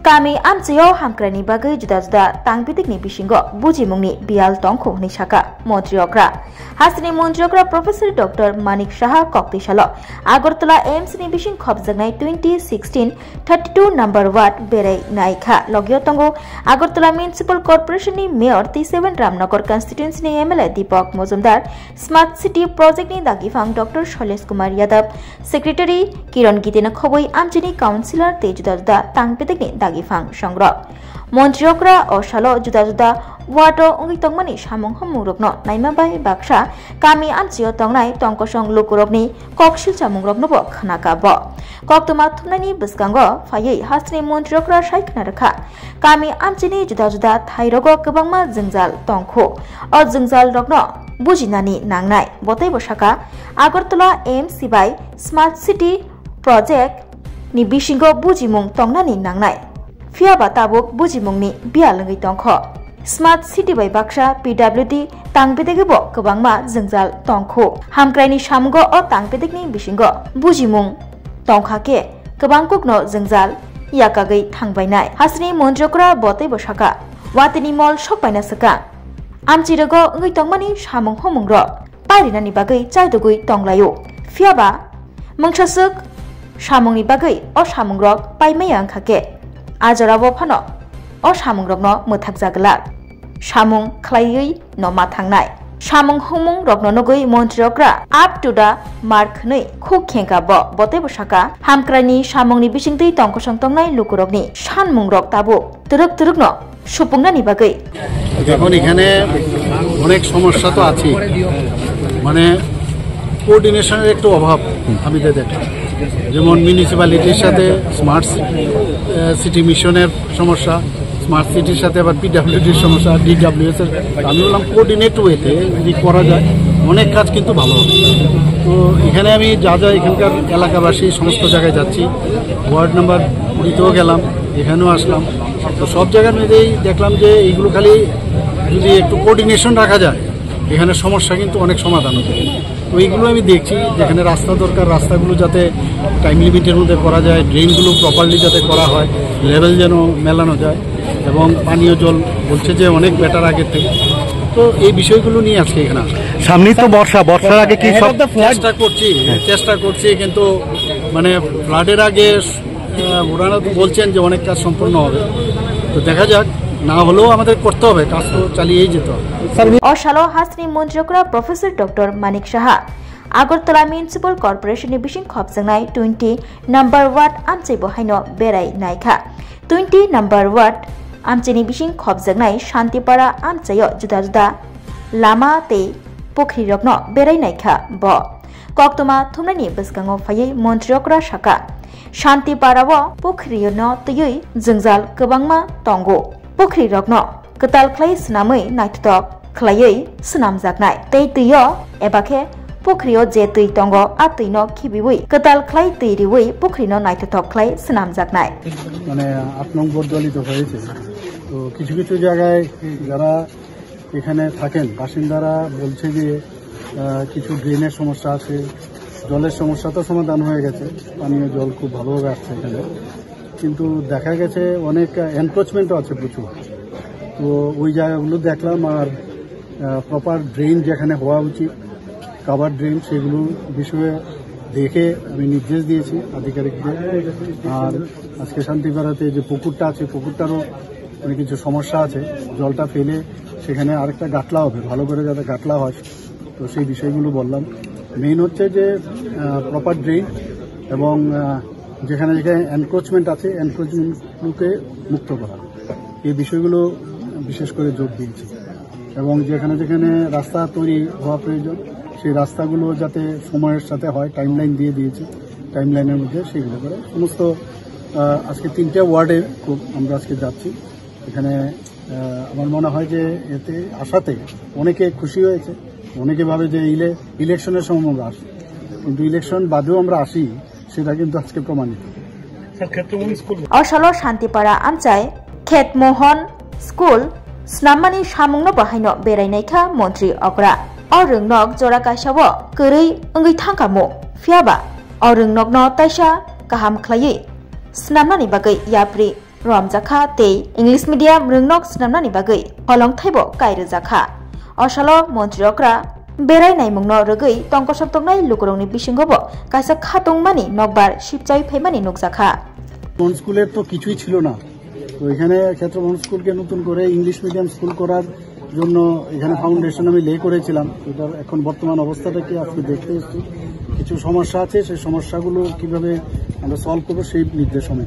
Kami amciyo hamkrani bagai juda-juda tangpitikni bisingo bujimungni bial tongko ni saka Montreokra. Hasni Montreokra Professor Dr. Manik Shaha Koktisalo Agartala AIMS ni bising khobjagnai 2016 32 number Ward berai naikha logyo tongo Agartala Municipal Corporation ni Mayor T7 Ramnagar constituency ni MLA Deepak Mojumdar Smart City Project ni dagifang Dr. Shailesh Kumar Yadav Secretary Kiran Gitina khoboi amchini councillor te juda-juda tangpitikni dagifang songrok Montreokra o salo juda-juda wato ungi tongmani samung hamurokno naimabai baksa kami amchio tongnai tongkosong lukurokni koksil chamungrokno bo khanaka bo koktoma thumnani biskango phayei hasni Montreokra saikna rakha kami amchini juda-juda thairogo kwbangma jingjal tongkho o jingjal rokno bujinani nangnai botai bosaka Agartala AIMS bai Smart City Project ni bisingo bujimung tongnani nangnai Fiaba tabuk bujimungni bialangi tongkho Smart City bai baksa PWD tangpedege bo kwbangma jingjal tongkho hamkraini samgo o tangpedekni bisingo bujimung tongkhake kwbangkokno jingjal yakagai thangbainai hasni Montreokra botai bosaka watini mol sokpaina saka amchirogo ngai tongmani samung homungro parinani bagai chaidogui tonglayo Fiaba mongchasuk samungni bagai o samungrok paimaya khake Ajorabo phano o samungrokno muthakjagla samung khlaiui no mathangnai samung humung rokno nogui Montreokra up to the mark nei khuk khenka bo bote bosaka hamkrani samungni bisingtei tongkosong tongnai lukurokni sanmungrok tabu turuk turukno supungnani bagai দেখুন এখানে অনেক সমস্যা তো আছে মানে কোঅর্ডিনেশনের একটু অভাব আমি দেখলাম যেমন মিউনিসিপ্যালিটির সাথে স্মার্ট সিটি মিশনের সমস্যা স্মার্ট সিটির সাথে আবার পিডব্লিউডির সমস্যা ডিডব্লিউএস এর আমি বললাম কোঅর্ডিনেট ওয়েতে যদি করা যায় অনেক কাজ কিন্তু ভালো হবে তো এখানে আমি যা যা এখানকার এলাকাবাসী সমস্ত জায়গায় যাচ্ছি ওয়ার্ড নাম্বার 20তেও গেলাম এখানেও আসলাম তো সব জায়গার মধ্যেই দেখলাম যে এইগুলো খালি যদি একটু কোঅর্ডিনেশন রাখা যায় এখানে সমস্যা কিন্তু অনেক সমাধান হতে তো এইগুলো আমি দেখছি যেখানে রাস্তা দরকার রাস্তাগুলো যাতে টাইম লিমিটের মধ্যে করা যায় ড্রেনগুলো প্রপারলি যাতে করা হয় লেভেল যেন মেলানো যায় এবং পানীয় জল বলছে যে অনেক বেটার আগের থেকে তো এই বিষয়গুলো নিয়ে আজকে এখানে সামনেই তো বর্ষার আগে কি সব চেষ্টা করছি কিন্তু মানে ফ্লাডের আগে ওনারা তো বলছেন যে অনেক কাজ সম্পূর্ণ হবে তো দেখা যাক না হলেও আমাদের করতে হবে কাজ তো চালিয়েই যেতে হবে অশালো হাসনি Montreokra Professor Dr. Manik Shaha Agartala Municipal Corporation ni bising khobjangnai 20 number Ward amchei bohaino berai naikha 20 number Ward amcheni bising khobjangnai Shantipara amchayo juda-juda lama te pokri rokno berai naikha bo koktoma thumnani biskango phayei Montreokra saka Shantipara wo pokriyono tiyui jingjal kwbangma tongo pokri rokno ketal khlai snamui naithok khlaiui snamjaknai tei tuyo ebakhe pokrio je tui tongo a tuino khibibui ketal khlai tuiriui pokrino naithok khlai snamjaknai মানে 8 নং বদলিত হয়েছে তো কিছু কিছু জায়গায় যারা এখানে থাকেন বাসিন্দারা বলছে যে কিছু ড্রেনের সমস্যা আছে জলের সমস্যা তো সমাধান হয়ে গেছে পানীয় জল খুব ভালোভাবে আসছে এখানে কিন্তু দেখা গেছে অনেক এনক্রোচমেন্টও আছে প্রচুর তো ওই জায়গাগুলো দেখলাম আর প্রপার ড্রেন যেখানে হওয়া উচিত কাভার ড্রেন সেগুলো বিষয়ে দেখে আমি নির্দেশ দিয়েছি আধিকারিকদের আর আজকে শান্তিপাড়াতে যে পুকুরটা আছে পুকুরটারও অনেক কিছু সমস্যা আছে জলটা ফেলে সেখানে আরেকটা গাটলা হবে ভালো করে যাতে গাটলা হয় তো সেই বিষয়গুলো বললাম মেইন হচ্ছে যে প্রপার ড্রেন এবং যেখানে যেখানে এনক্রোচমেন্ট আছে এনক্রোচমেন্টগুলোকে মুক্ত করা এই বিষয়গুলো বিশেষ করে জোর দিয়েছি এবং যেখানে যেখানে রাস্তা তৈরি হওয়া প্রয়োজন সেই রাস্তাগুলো যাতে সময়ের সাথে হয় টাইমলাইন দিয়ে দিয়েছি টাইমলাইনের মধ্যে সেগুলো করে সমস্ত আজকে 3টে ওয়ার্ডে খুব আমরা আজকে যাচ্ছি এখানে আমার মনে হয় যে এতে আসাতে অনেকে খুশি হয়েছে অনেকে ভাবে যে ইলেকশনের সময় আমরা আসি কিন্তু ইলেকশন বাদেও আমরা আসি সেটা কিন্তু আজকে প্রমাণিত অশালো শান্তিপাড়া আমচাই খেতমোহন school snamani samungno bahaino berainaikha Montreokra orungnok jora kaisabo korei ongoi thangkamo fiaba orungnokno taisa kaham khlaiui snamnani bagai yapri Romjaka tei English medium rwngnok snamnani bagui holong thaibo kairojaka. Osalo montriokra berai naimungno rwgui tongkosok tongnai lukurongni bisingobo kaisa khatungmani nokbar shipchai phaimani nukjaka. মন স্কুলের তো কিছুই ছিল না, তো এখানে ক্ষেত্র মন স্কুলকে নতুন করে ইংলিশ মিডিয়াম স্কুল করার জন্য এখানে ফাউন্ডেশন আমি লে করেছিলাম। এটার এখন বর্তমান অবস্থাটা কি আজকে দেখতে এসেছি, কিছু সমস্যা আছে, সেই সমস্যাগুলো কিভাবে আমরা সলভ করবো সেই নির্দেশনা।